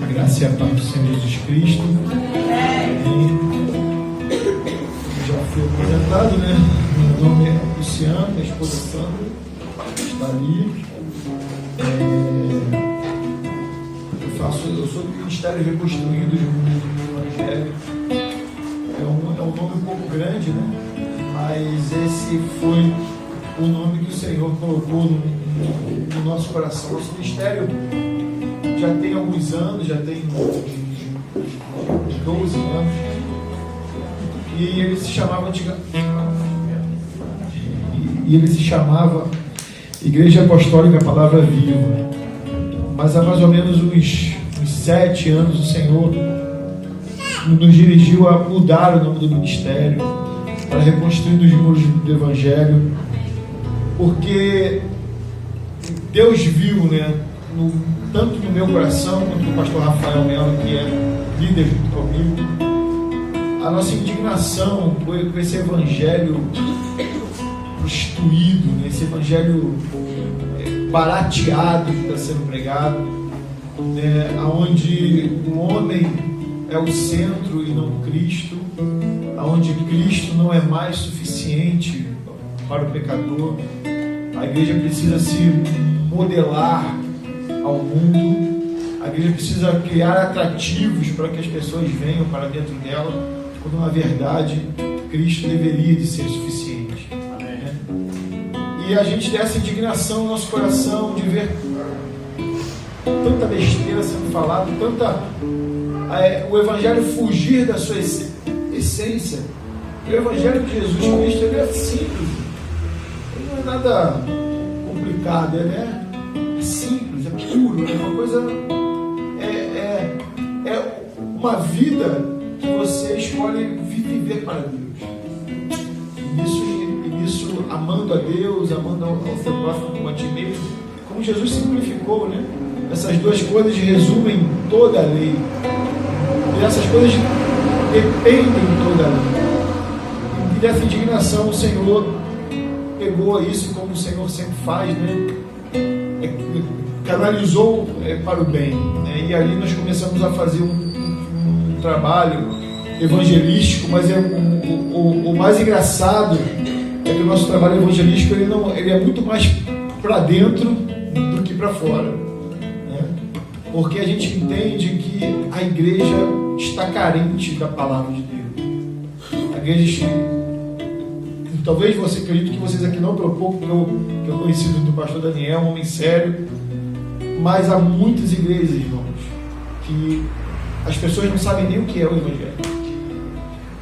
A graça e a paz do Senhor Jesus Cristo. Já fui apresentado, né? Meu nome é Luciano, minha esposa Sandra está ali. Eu sou do Ministério Reconstruídos do Evangelho. É um nome um pouco grande, né? Mas esse foi o nome que o Senhor colocou no nosso coração. Nosso ministério já tem alguns anos, já tem 12 anos. E ele se chamava Igreja Apostólica Palavra Viva. Mas há mais ou menos uns 7 anos o Senhor nos dirigiu a mudar o nome do ministério, para reconstruir os muros do Evangelho, porque Deus viu, né, tanto no meu coração quanto no pastor Rafael Melo, que é líder junto comigo, a nossa indignação com esse Evangelho prostituído, né, esse Evangelho barateado que está sendo pregado, né, onde o homem é o centro e não Cristo, onde Cristo não é mais suficiente para o pecador. A igreja precisa se modelar ao mundo, a igreja precisa criar atrativos para que as pessoas venham para dentro dela, quando na verdade Cristo deveria de ser suficiente. E a gente tem essa indignação no nosso coração de ver tanta besteira sendo falada, o Evangelho fugir da sua essência. O Evangelho de Jesus Cristo, ele é simples, ele não é nada complicado, ele é simples, é puro, é uma coisa, é uma vida que você escolhe viver para Deus. E isso amando a Deus, amando ao seu próximo como a ti mesmo, como Jesus simplificou, né? Essas duas coisas resumem toda a lei. E essas coisas dependem de toda a lei. E dessa indignação o Senhor pegou isso, como o Senhor sempre faz, né? Canalizou para o bem, né? E ali nós começamos a fazer um trabalho evangelístico, mas o mais engraçado é que o nosso trabalho evangelístico ele é muito mais para dentro do que para fora, né? Porque a gente entende que a igreja está carente da palavra de Deus. A igreja, talvez você acredite que vocês aqui não pouco, que eu conheci do pastor Daniel, um homem sério, mas há muitas igrejas, irmãos, que as pessoas não sabem nem o que é o Evangelho.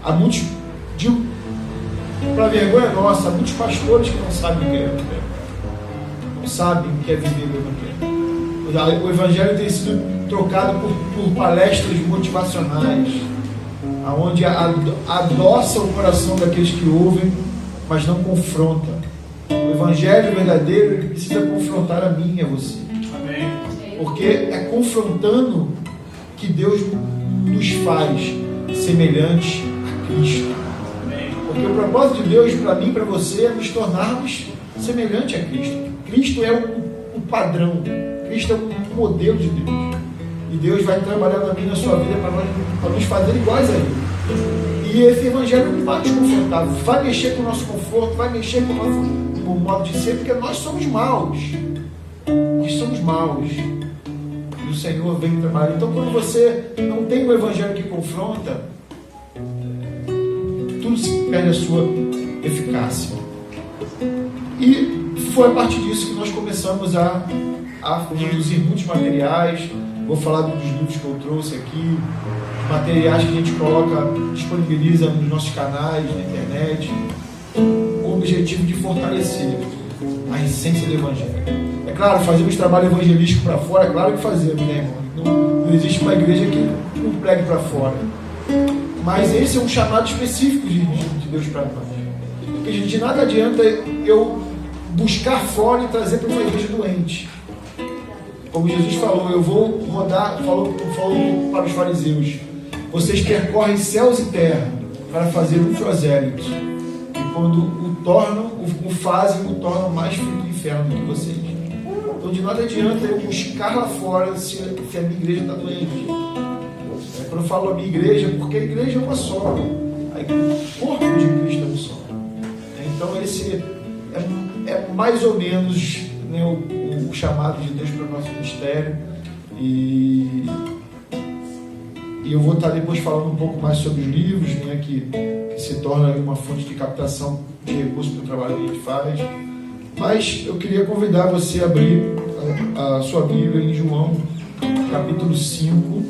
Há muitos, para vergonha nossa, há muitos pastores que não sabem o que é o Evangelho, não sabem o que é viver o Evangelho. O Evangelho tem sido trocado por palestras motivacionais, onde adoça o coração daqueles que ouvem, mas não confronta. O Evangelho verdadeiro, ele precisa confrontar a mim e a você. Amém. Porque é confrontando que Deus nos faz semelhantes a Cristo. Amém. Porque o propósito de Deus para mim e para você é nos tornarmos semelhantes a Cristo. Cristo é o padrão, Cristo é o modelo de Deus. E Deus vai trabalhar na minha e na sua vida para nos fazer iguais a Ele. E esse Evangelho não vai nos confrontar, vai mexer com o nosso conforto, vai mexer com o nosso modo de ser, porque nós somos maus. Nós somos maus. E o Senhor vem trabalhar. Então, quando você não tem um Evangelho que confronta, tudo se perde a sua eficácia. E foi a partir disso que nós começamos a produzir muitos materiais. Vou falar dos livros que eu trouxe aqui, materiais que a gente disponibiliza nos nossos canais, na internet, com o objetivo de fortalecer a essência do Evangelho. É claro, fazemos trabalho evangelístico para fora, é claro que fazemos, né, irmão? Não existe uma igreja que não pregue para fora. Mas esse é um chamado específico de Deus para nós. Porque de nada adianta eu buscar fora e trazer para uma igreja doente. Como Jesus falou, eu vou rodar, falou para os fariseus: vocês percorrem céus e terra para fazer um prosélito, e quando o tornam mais filho do inferno do que vocês. Então de nada adianta eu buscar lá fora se a minha igreja está doente. Quando eu falo a minha igreja, porque a igreja é uma só. O corpo de Cristo é um só. Então esse é mais ou menos, né, o chamado de Deus para o nosso ministério. E eu vou estar depois falando um pouco mais sobre os livros, né, que se torna uma fonte de captação de recursos para o trabalho que a gente faz. Mas eu queria convidar você a abrir a sua Bíblia em João, capítulo 5.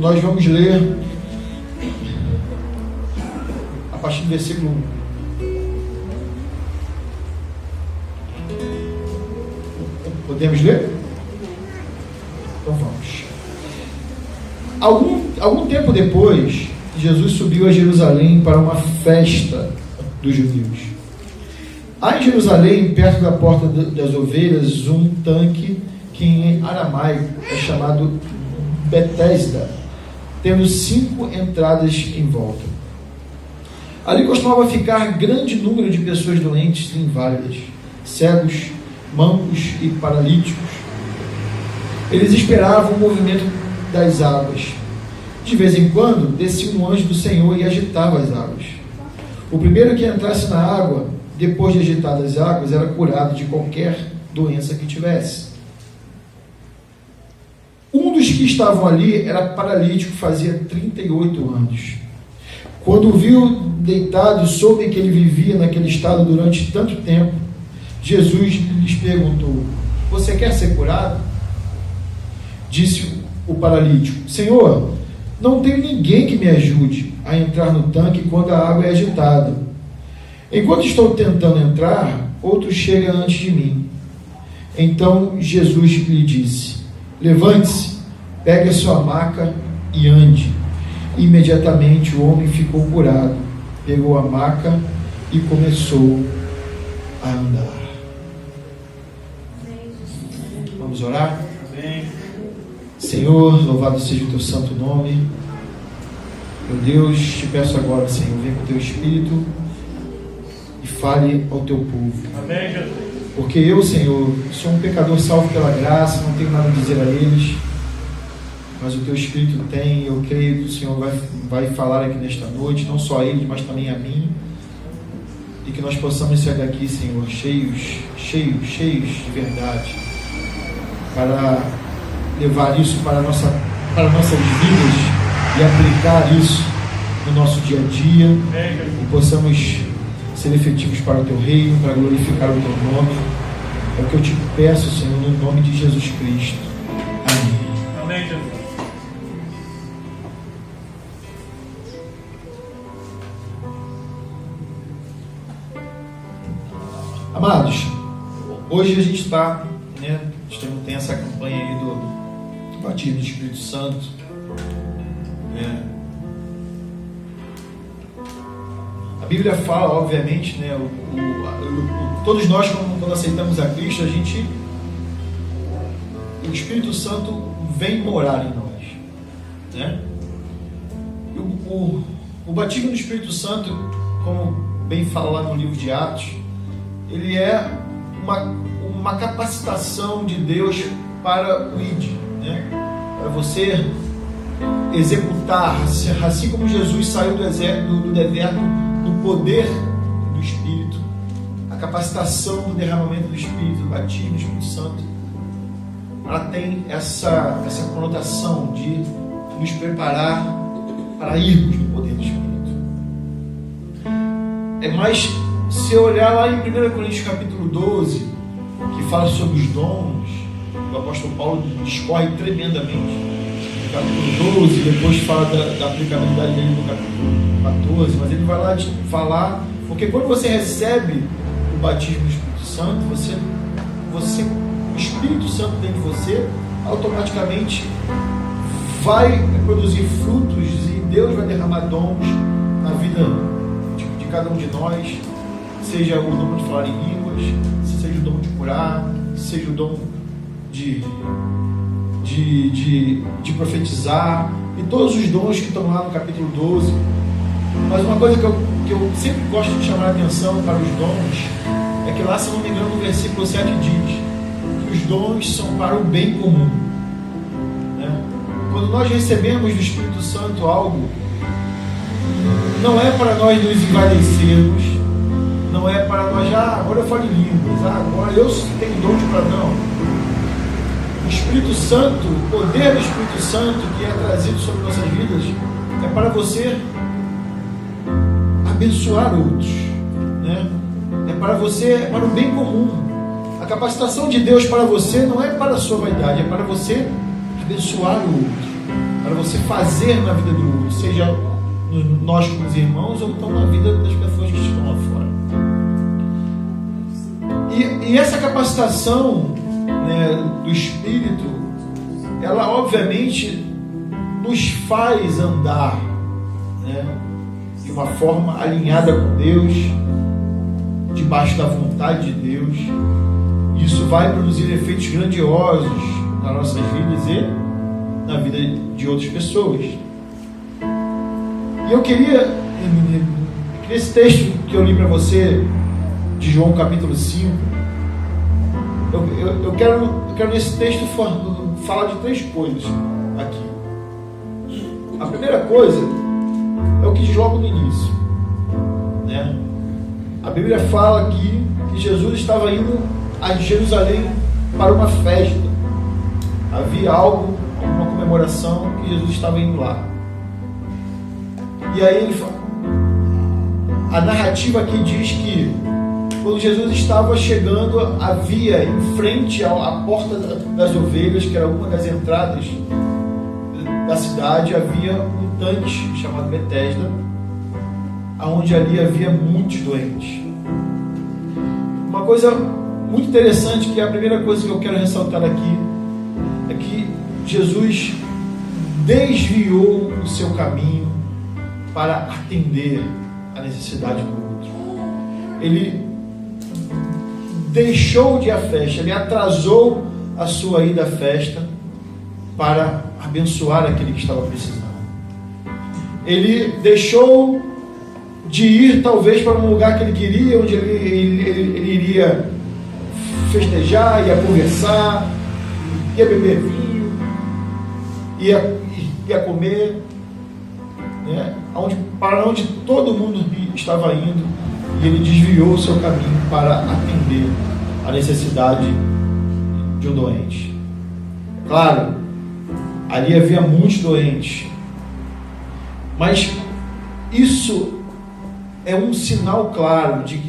Nós vamos ler a partir do versículo 1. Podemos ler? Então vamos. Algum tempo depois, Jesus subiu a Jerusalém para uma festa dos judeus. Há em Jerusalém, perto da porta das ovelhas, um tanque que em aramaico é chamado Betesda, tendo 5 entradas em volta. Ali costumava ficar grande número de pessoas doentes e inválidas, cegos, mancos e paralíticos. Eles esperavam o movimento das águas. De vez em quando, descia um anjo do Senhor e agitava as águas. O primeiro que entrasse na água, depois de agitadas as águas, era curado de qualquer doença que tivesse. Um dos que estavam ali era paralítico, fazia 38 anos. Quando o viu deitado, soube que ele vivia naquele estado durante tanto tempo. Jesus lhes perguntou: você quer ser curado? Disse o paralítico: Senhor, não tenho ninguém que me ajude a entrar no tanque quando a água é agitada. Enquanto estou tentando entrar, outro chega antes de mim. Então Jesus lhe disse: levante-se, pegue a sua maca e ande. Imediatamente o homem ficou curado, pegou a maca e começou a andar. Vamos orar? Amém. Senhor, louvado seja o teu santo nome. Meu Deus, te peço agora, Senhor, vem com o teu Espírito e fale ao teu povo. Amém, Jesus. Porque eu, Senhor, sou um pecador salvo pela graça, não tenho nada a dizer a eles, mas o teu Espírito tem. Eu creio que o Senhor vai falar aqui nesta noite, não só a eles, mas também a mim, e que nós possamos sair daqui, Senhor, cheios de verdade, para levar isso para nossas vidas e aplicar isso no nosso dia a dia, e possamos ser efetivos para o teu reino, para glorificar o teu nome. É o que eu te peço, Senhor, no nome de Jesus Cristo. Amém. Amém, Jesus. Amados, hoje a gente está, né, a gente tem essa campanha aí do batismo do Espírito Santo, né? A Bíblia fala, obviamente, né, todos nós, quando aceitamos a Cristo, o Espírito Santo vem morar em nós, né? O batismo do Espírito Santo, como bem fala lá no livro de Atos, ele é uma capacitação de Deus para o ID, né? Para você executar, assim como Jesus saiu do deserto no poder do Espírito, a capacitação do derramamento do Espírito, do batismo do Espírito Santo, ela tem essa conotação de nos preparar para irmos no poder do Espírito. É mais, se olhar lá em 1 Coríntios capítulo 12, que fala sobre os dons, o apóstolo Paulo discorre tremendamente. No capítulo 12, depois fala da aplicabilidade dele no capítulo 14, mas ele vai lá falar, porque quando você recebe o batismo do Espírito Santo, o Espírito Santo dentro de você automaticamente vai produzir frutos e Deus vai derramar dons na vida de cada um de nós, seja o dom de falar em línguas, seja o dom de curar, seja o dom de profetizar, e todos os dons que estão lá no capítulo 12, Mas uma coisa que eu sempre gosto de chamar a atenção para os dons é que lá, se não me engano, no versículo 7 diz que os dons são para o bem comum, né? Quando nós recebemos do Espírito Santo algo, não é para nós nos envanecermos, não é para nós, agora eu falo em línguas, agora eu tenho dom de para não. O Espírito Santo, o poder do Espírito Santo que é trazido sobre nossas vidas, é para você abençoar outros, né? É para você, é para o bem comum. A capacitação de Deus para você não é para a sua vaidade, é para você abençoar o outro, para você fazer na vida do outro, seja nós como os irmãos ou então na vida das pessoas que estão lá fora. E essa capacitação, né, do Espírito, ela obviamente nos faz andar, né, de uma forma alinhada com Deus, debaixo da vontade de Deus. Isso vai produzir efeitos grandiosos nas nossas vidas e na vida de outras pessoas. E eu queria, nesse texto que eu li para você, de João capítulo 5, eu quero nesse texto falar de 3 coisas aqui. A primeira coisa é o que diz logo no início, né? A Bíblia fala aqui que Jesus estava indo a Jerusalém para uma festa. Havia alguma comemoração que Jesus estava indo lá. E aí ele fala, a narrativa aqui diz que quando Jesus estava chegando, havia em frente à porta das ovelhas, que era uma das entradas da cidade, havia um tanque chamado Betesda, onde ali havia muitos doentes. Uma coisa muito interessante, que é a primeira coisa que eu quero ressaltar aqui, é que Jesus desviou o seu caminho para atender a necessidade do outro. Ele deixou de ir à festa, ele atrasou a sua ida à festa para abençoar aquele que estava precisando. Ele deixou de ir talvez para um lugar que ele queria, onde ele iria festejar, ia conversar, ia beber vinho, ia comer, né? Para onde todo mundo estava indo, e ele desviou o seu caminho para atender a necessidade de um doente. Claro, ali havia muitos doentes, mas isso é um sinal claro de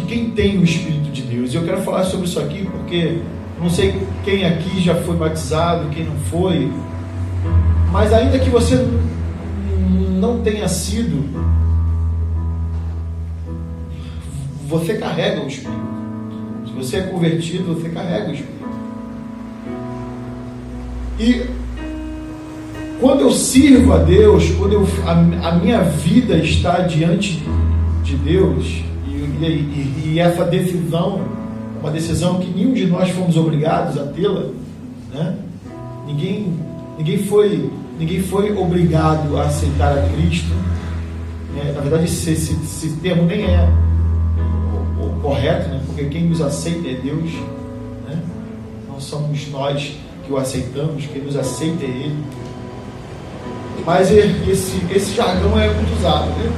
quem tem o Espírito de Deus. E eu quero falar sobre isso aqui porque não sei quem aqui já foi batizado, quem não foi, mas ainda que você não tenha sido, você carrega o Espírito. Se você é convertido, você carrega o Espírito. E quando eu sirvo a Deus, quando a minha vida está diante de Deus, e essa decisão, uma decisão que nenhum de nós fomos obrigados a tê-la, né? Ninguém foi obrigado a aceitar a Cristo, né? Na verdade, esse termo nem é o correto, né? Porque quem nos aceita é Deus, né? Não somos nós que o aceitamos, quem nos aceita é Ele. Mas esse jargão é muito usado, né?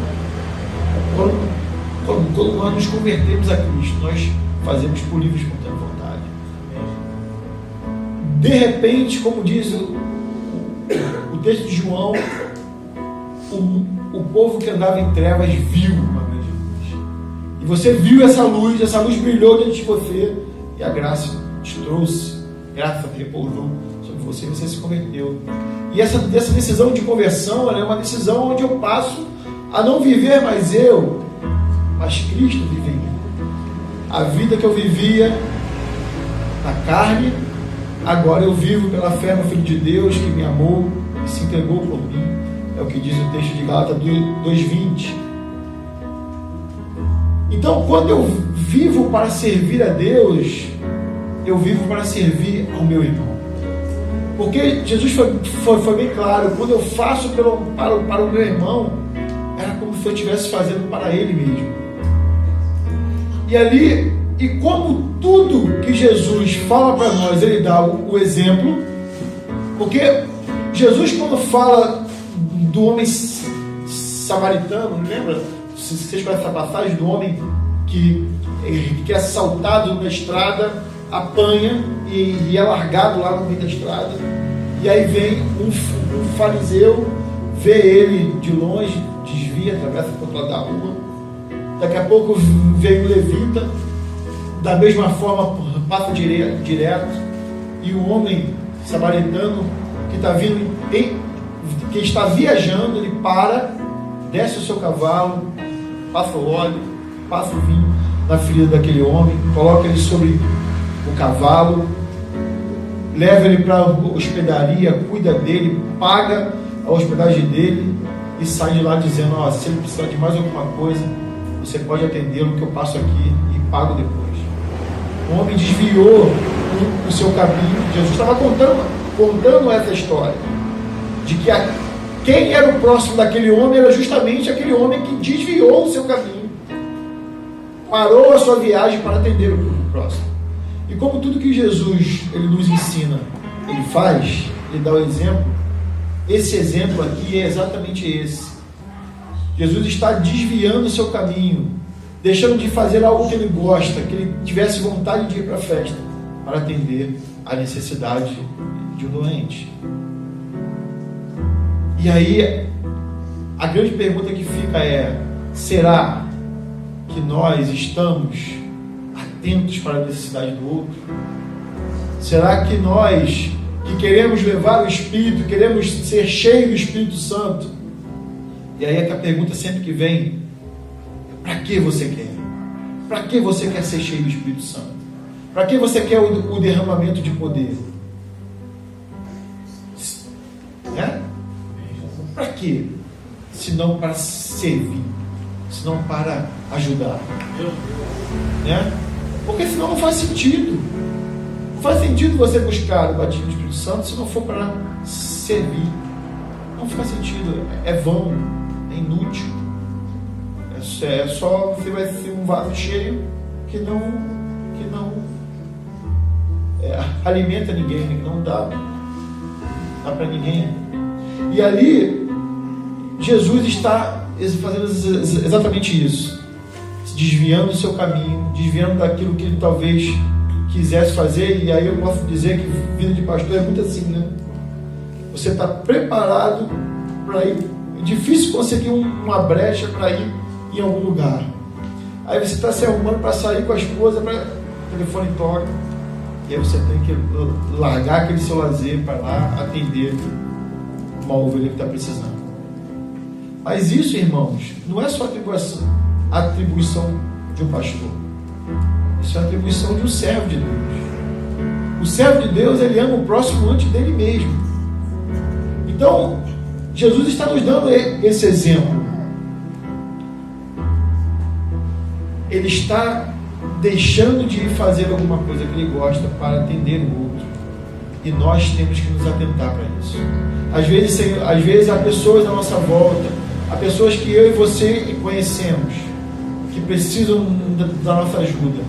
Quando nós nos convertemos a Cristo, nós fazemos por livre e espontânea vontade. De repente, como diz o texto de João, o povo que andava em trevas viu uma grande luz. E você viu essa luz brilhou diante de você, e a graça te trouxe, graça repousou sobre você e você se converteu. E essa decisão de conversão, ela é uma decisão onde eu passo a não viver mais eu, mas Cristo vive em mim. A vida que eu vivia na carne, agora eu vivo pela fé no Filho de Deus que me amou e se entregou por mim. É o que diz o texto de Gálatas 2:20. Então, quando eu vivo para servir a Deus, eu vivo para servir ao meu irmão. Porque Jesus foi bem claro: quando eu faço para o meu irmão, era como se eu estivesse fazendo para ele mesmo. E como tudo que Jesus fala para nós, ele dá o exemplo. Porque Jesus, quando fala do homem samaritano, lembra? Se vocês conhecem essa passagem do homem que é assaltado na estrada, apanha e é largado lá no meio da estrada. E aí vem um fariseu, vê ele de longe, desvia, atravessa para o outro lado da rua. Daqui a pouco vem o levita, da mesma forma passa direto. E o homem samaritano que está viajando, ele para, desce o seu cavalo, passa o óleo, passa o vinho na ferida daquele homem, coloca ele sobre o cavalo, leva ele para a hospedaria, cuida dele, paga a hospedagem dele e sai de lá dizendo: se ele precisar de mais alguma coisa, você pode atendê-lo, que eu passo aqui e pago depois. O homem desviou o seu caminho. Jesus estava contando essa história de que quem era o próximo daquele homem era justamente aquele homem que desviou o seu caminho, parou a sua viagem para atender o próximo. E como tudo que Jesus ele nos ensina, ele faz, ele dá o exemplo. Esse exemplo aqui é exatamente esse. Jesus está desviando o seu caminho, deixando de fazer algo que ele gosta, que ele tivesse vontade de ir para a festa, para atender a necessidade de um doente. E aí, a grande pergunta que fica é: será que nós estamos atentos para a necessidade do outro? Será que nós, que queremos levar o Espírito, queremos ser cheios do Espírito Santo? E aí é que a pergunta sempre que vem: para que você quer? Para que você quer ser cheio do Espírito Santo? Para que você quer o derramamento de poder? Para quê? Se não para servir, se não para ajudar, Porque senão não faz sentido. Não faz sentido você buscar o batismo do Espírito Santo se não for para servir. Não faz sentido, é vão, é inútil. É só você vai ser um vaso cheio que não alimenta ninguém, que não dá para ninguém. E ali Jesus está fazendo exatamente isso, se desviando do seu caminho, desviando daquilo que ele talvez quisesse fazer. E aí eu posso dizer que vida de pastor é muito assim, né? Você está preparado para ir, é difícil conseguir uma brecha para ir em algum lugar. Aí você está se arrumando para sair com a esposa, o telefone toca, e aí você tem que largar aquele seu lazer para lá atender uma ovelha que está precisando. Mas isso, irmãos, não é só atribuição de um pastor. Isso é atribuição de um servo de Deus. O servo de Deus, ele ama o próximo antes dele mesmo. Então, Jesus está nos dando esse exemplo. Ele está deixando de ir fazer alguma coisa que ele gosta para atender o outro. E nós temos que nos atentar para isso. Às vezes há pessoas à nossa volta, há pessoas que eu e você conhecemos, que precisam da nossa ajuda.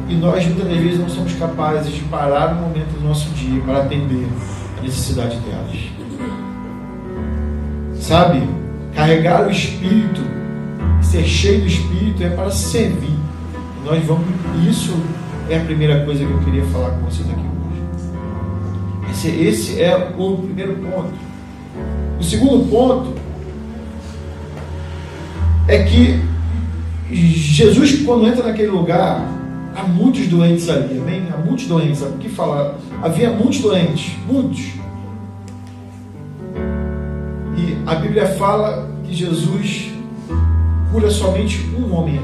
E nós muitas vezes não somos capazes de parar no momento do nosso dia para atender a necessidade delas. Sabe? Carregar o Espírito, ser cheio do Espírito é para servir. Isso é a primeira coisa que eu queria falar com vocês aqui hoje. Esse é o primeiro ponto. O segundo ponto é que Jesus, quando entra naquele lugar, há muitos doentes ali, amém? Há muitos doentes, sabe o que falar? Havia muitos doentes, muitos. E a Bíblia fala que Jesus cura somente um homem.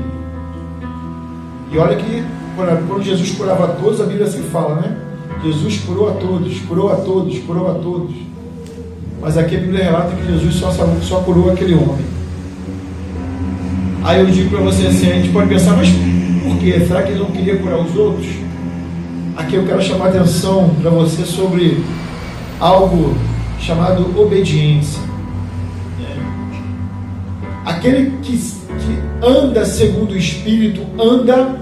E olha que quando Jesus curava a todos, a Bíblia assim fala, né? Jesus curou a todos, curou a todos, curou a todos. Mas aqui a Bíblia relata que Jesus só curou aquele homem. Aí eu digo para você assim, a gente pode pensar, mas por quê? Será que ele não queria curar os outros? Aqui eu quero chamar a atenção para você sobre algo chamado obediência. Aquele que anda segundo o Espírito anda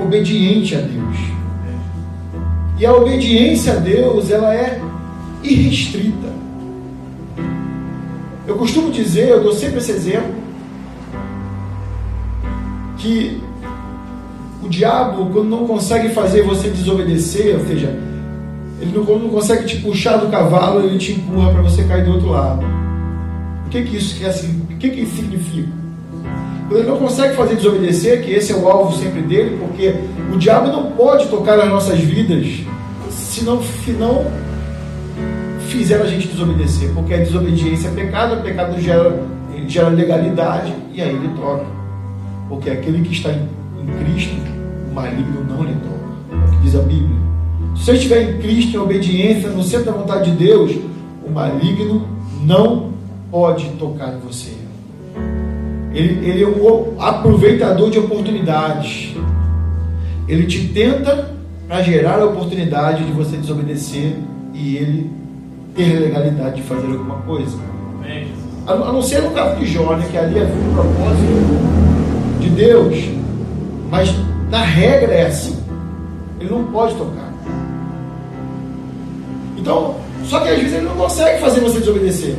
obediente a Deus. E a obediência a Deus, ela é irrestrita. Eu costumo dizer, eu dou sempre esse exemplo, que o diabo, quando não consegue fazer você desobedecer, ou seja, ele não consegue te puxar do cavalo, ele te empurra para você cair do outro lado. O que isso significa? Quando ele não consegue fazer desobedecer, que esse é o alvo sempre dele, porque o diabo não pode tocar nas nossas vidas se não fizer a gente desobedecer, porque a desobediência é pecado, o pecado gera legalidade, e aí ele toca. Porque aquele que está em Cristo, o maligno não lhe toca. É o que diz a Bíblia. Se você estiver em Cristo, em obediência, no centro da vontade de Deus, o maligno não pode tocar em você. Ele é um aproveitador de oportunidades. Ele te tenta para gerar a oportunidade de você desobedecer e ele ter legalidade de fazer alguma coisa. A não ser no caso de Jó, né, que ali havia um propósito de Deus, mas na regra é assim. Ele não pode tocar. Então, só que às vezes ele não consegue fazer você desobedecer,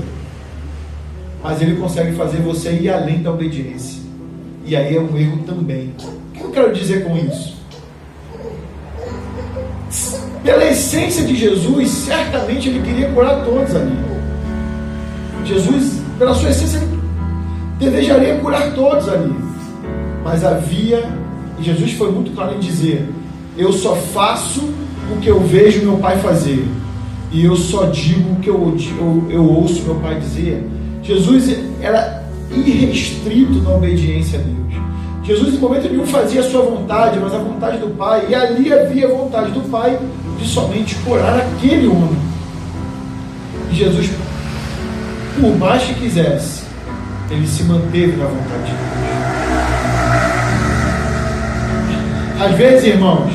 mas ele consegue fazer você ir além da obediência. E aí é um erro também. O que eu quero dizer com isso? Pela essência de Jesus, certamente ele queria curar todos ali. Jesus, pela sua essência, ele desejaria curar todos ali. Mas e Jesus foi muito claro em dizer: eu só faço o que eu vejo meu Pai fazer, e eu só digo o que eu ouço meu Pai dizer. Jesus era irrestrito na obediência a Deus. Jesus em momento nenhum fazia a sua vontade, mas a vontade do Pai, e ali havia a vontade do Pai de somente curar aquele homem. E Jesus, por mais que quisesse, ele se manteve na vontade de Deus. Às vezes, irmãos,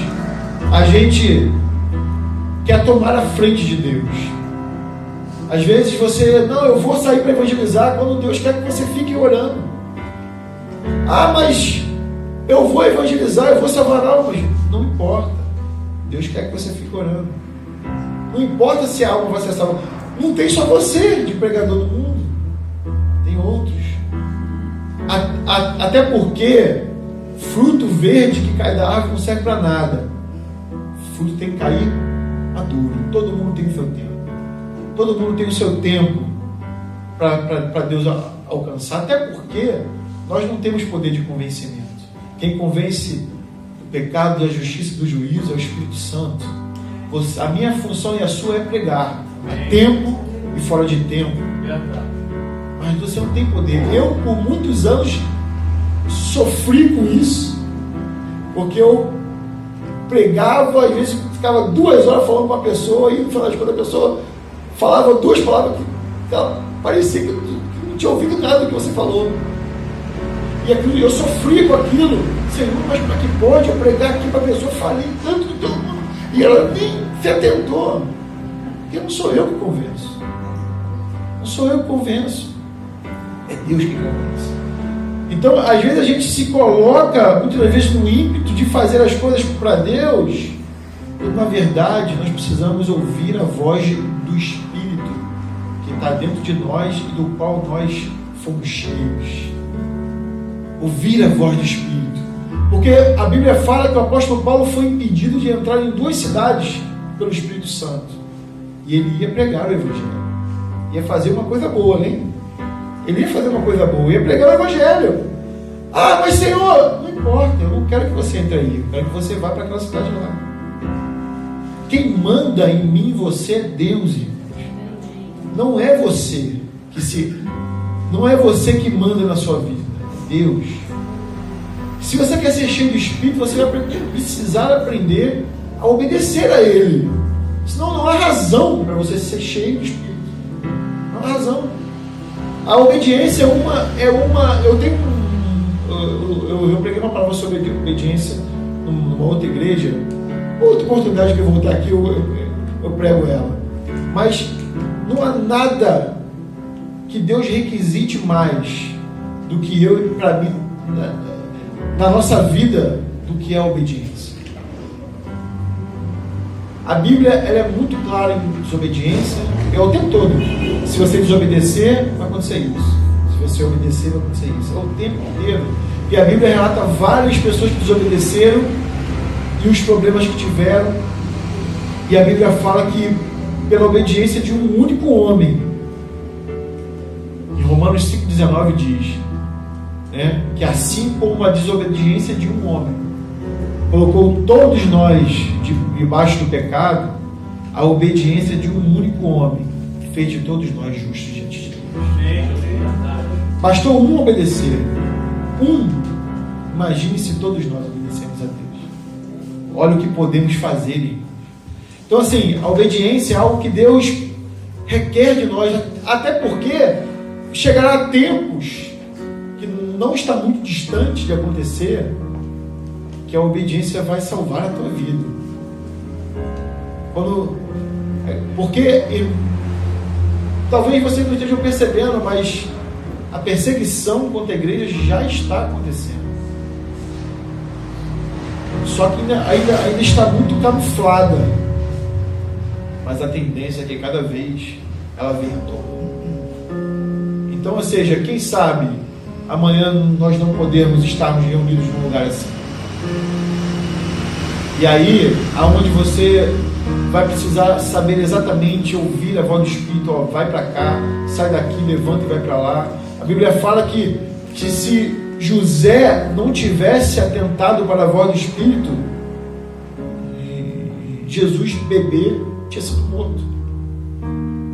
a gente quer tomar a frente de Deus. Às vezes não, eu vou sair para evangelizar quando Deus quer que você fique orando. Ah, mas eu vou evangelizar, eu vou salvar almas. Não importa. Deus quer que você fique orando. Não importa se a alma vai ser salva. Não tem só você de pregador no mundo. Tem outros. Até porque fruto verde que cai da árvore não serve para nada. Fruto tem que cair maduro. Todo mundo tem o seu tempo. Todo mundo tem o seu tempo para Deus alcançar. Até porque nós não temos poder de convencimento. Quem convence do pecado, da justiça e do juízo é o Espírito Santo. A minha função e a sua é pregar, a tempo e fora de tempo. Mas você não tem poder. Eu, por muitos anos, sofri com isso, porque eu pregava, às vezes ficava 2 horas falando com uma pessoa, e no final de contas a pessoa falava 2 palavras que ela parecia que não tinha ouvido nada do que você falou. E aquilo, eu sofri com aquilo. Senhor, mas como é que pode eu pregar aqui para a pessoa? Falei tanto do teu nome e ela nem se atentou. Porque não sou eu que convenço. Não sou eu que convenço. É Deus que convence. Então, às vezes a gente se coloca, muitas vezes, no ímpeto de fazer as coisas para Deus, quando na verdade nós precisamos ouvir a voz do Espírito que está dentro de nós e do qual nós fomos cheios. Ouvir a voz do Espírito. Porque a Bíblia fala que o apóstolo Paulo foi impedido de entrar em 2 cidades pelo Espírito Santo. E ele ia pregar o Evangelho. Ia fazer uma coisa boa, né? Ele ia fazer uma coisa boa, ia pregar o Evangelho. Ah, mas Senhor, não importa, eu não quero que você entre aí, eu quero que você vá para aquela cidade lá. Quem manda em mim e você é Deus, irmãos. Não é você não é você que manda na sua vida, é Deus. Se você quer ser cheio do Espírito, você vai precisar aprender a obedecer a Ele. Senão não há razão para você ser cheio do Espírito. Não há razão. A obediência eu preguei uma palavra sobre obediência numa outra igreja. Outra oportunidade que eu voltar aqui, eu prego ela. Mas não há nada que Deus requisite mais do que eu e para mim na nossa vida do que é a obediência. A Bíblia ela é muito clara em desobediência, é o tempo todo. Se você desobedecer, vai acontecer isso. Se você obedecer, vai acontecer isso. É o tempo inteiro. E a Bíblia relata várias pessoas que desobedeceram e os problemas que tiveram. E a Bíblia fala que pela obediência de um único homem, em Romanos 5,19 diz, né, que assim como a desobediência de um homem colocou todos nós debaixo do pecado, a obediência de um único homem fez de todos nós justos diante de Deus. Bastou um obedecer. Imagine se todos nós obedecemos a Deus. Olha o que podemos fazer. Então assim, a obediência é algo que Deus requer de nós, até porque chegará tempos que não está muito distante de acontecer, que a obediência vai salvar a tua vida. Porque talvez você não esteja percebendo, mas a perseguição contra a igreja já está acontecendo. Só que ainda está muito camuflada. Mas a tendência é que cada vez ela venha à tona. Então, ou seja, quem sabe amanhã nós não podemos estarmos reunidos num lugar assim. E aí, aonde você vai precisar saber exatamente ouvir a voz do Espírito, ó, vai para cá, sai daqui, levanta e vai para lá. A Bíblia fala que se José não tivesse atentado para a voz do Espírito, Jesus, bebê, tinha sido morto.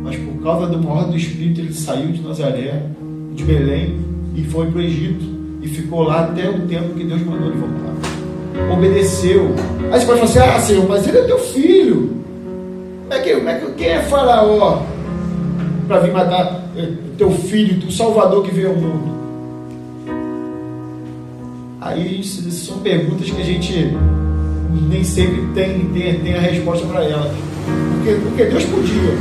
Mas por causa de uma ordem do Espírito, ele saiu de Nazaré, de Belém, e foi para o Egito, e ficou lá até o tempo que Deus mandou ele voltar. Obedeceu. Aí você pode falar assim: ah, Senhor, mas ele é teu filho. Quem é Faraó para vir matar teu filho, o Salvador que veio ao mundo? Aí são perguntas que a gente nem sempre tem a resposta para elas. Porque Deus podia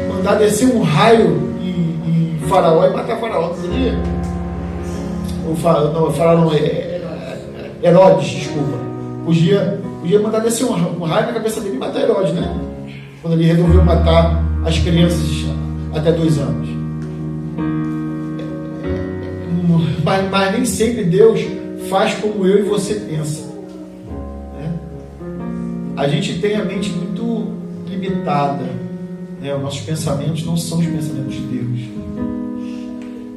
mandar descer um raio em Faraó e matar Faraó, não podia? Herodes, desculpa. Podia mandar descer um raio na cabeça dele e matar Herodes, né? Quando ele resolveu matar as crianças até 2 anos. Mas nem sempre Deus faz como eu e você pensa, né? A gente tem a mente muito limitada, né? Os nossos pensamentos não são os pensamentos de Deus.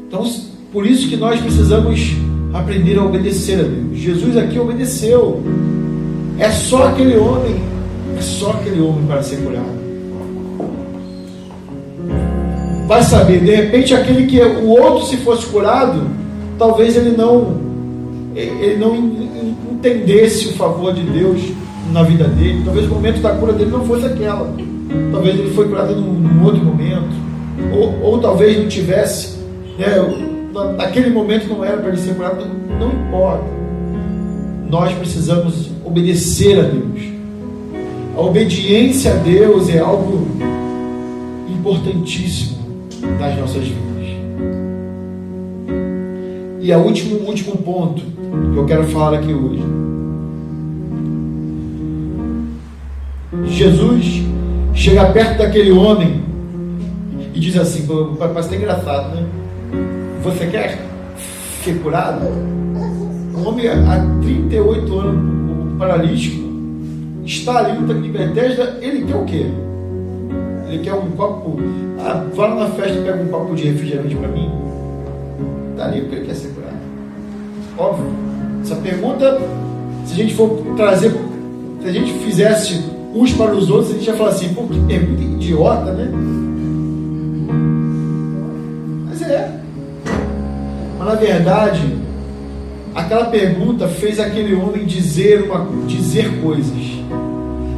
Então, por isso que nós precisamos aprender a obedecer a Deus. Jesus aqui obedeceu. É só aquele homem para ser curado. Vai saber, de repente aquele que o outro, se fosse curado, talvez ele não entendesse o favor de Deus na vida dele. Talvez o momento da cura dele não fosse aquela. Talvez ele foi curado num outro momento, ou talvez não tivesse, né? Naquele momento não era para ele ser curado. Não importa. Nós precisamos obedecer a Deus. A obediência a Deus é algo importantíssimo nas nossas vidas. E o último ponto que eu quero falar aqui hoje. Jesus chega perto daquele homem e diz assim, parece até engraçado, né? Você quer ser curado? Um homem há 38 anos, paralítico, está ali no tanque de Betesda. Ele quer o quê? Ele quer um copo. Vai lá na festa e pega um copo de refrigerante para mim. Está ali porque ele quer ser curado. Óbvio. Essa pergunta, se a gente for trazer, se a gente fizesse uns para os outros, a gente ia falar assim: pô, que pergunta idiota, né? Mas na verdade, aquela pergunta fez aquele homem dizer coisas.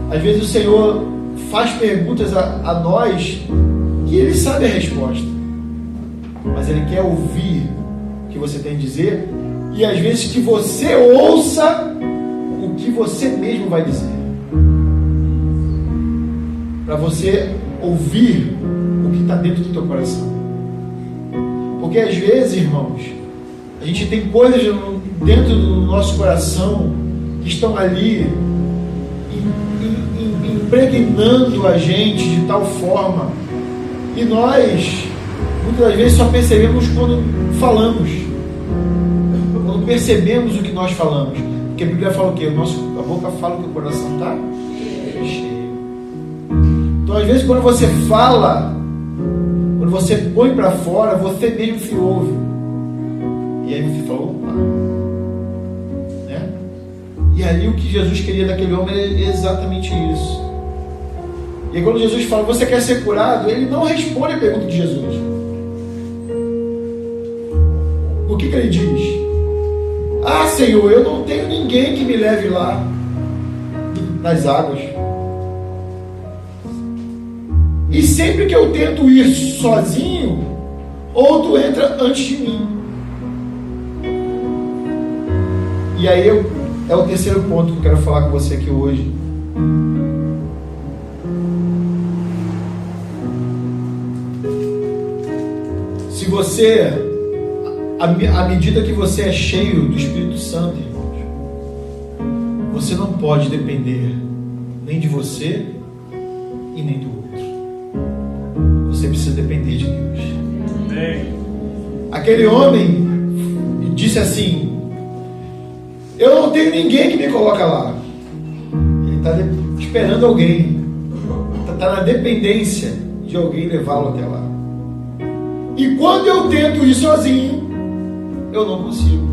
Às vezes o Senhor faz perguntas a nós que Ele sabe a resposta, mas Ele quer ouvir o que você tem a dizer, e às vezes que você ouça o que você mesmo vai dizer, para você ouvir o que está dentro do teu coração. Porque às vezes, irmãos, a gente tem coisas dentro do nosso coração que estão ali impregnando a gente de tal forma, e nós muitas das vezes só percebemos quando falamos, quando percebemos o que nós falamos, porque a Bíblia fala o quê? A boca fala o que o coração está cheio. Então às vezes quando você fala, quando você põe para fora, você mesmo se ouve, e aí você fala, opa, né? E ali o que Jesus queria daquele homem é exatamente isso. E aí, quando Jesus fala, você quer ser curado? Ele não responde a pergunta de Jesus. O que ele diz? Ah, Senhor, eu não tenho ninguém que me leve lá nas águas. E sempre que eu tento ir sozinho, outro entra antes de mim. E aí é o terceiro ponto que eu quero falar com você aqui hoje. Se você, à medida que você é cheio do Espírito Santo, irmãos, você não pode depender nem de você e nem do outro. Você precisa depender de Deus. Amém. Aquele homem disse assim: eu não tenho ninguém que me coloca lá. Ele está esperando alguém, está na dependência de alguém levá-lo até lá. E quando eu tento ir sozinho, eu não consigo.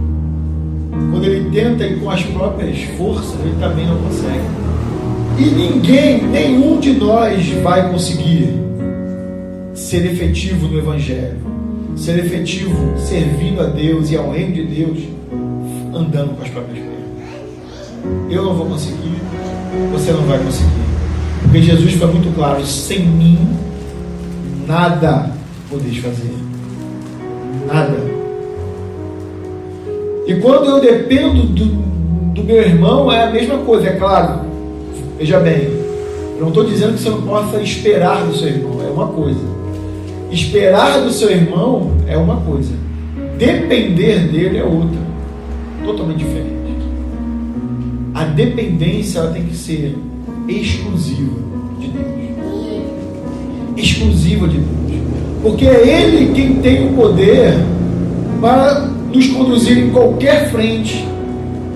Quando ele tenta ir com as próprias forças, ele também não consegue. E nenhum de nós vai conseguir ser efetivo no Evangelho, ser efetivo servindo a Deus e ao reino de Deus, andando com as próprias pernas. Eu não vou conseguir, você não vai conseguir. Porque Jesus foi muito claro: sem mim, nada podeis fazer. Nada. E quando eu dependo do meu irmão, é a mesma coisa, é claro. Veja bem, eu não estou dizendo que você não possa esperar do seu irmão, é uma coisa. Esperar do seu irmão é uma coisa. Depender dele é outra. Totalmente diferente. A dependência, ela tem que ser exclusiva de Deus. Exclusiva de Deus. Porque é Ele quem tem o poder para nos conduzir em qualquer frente.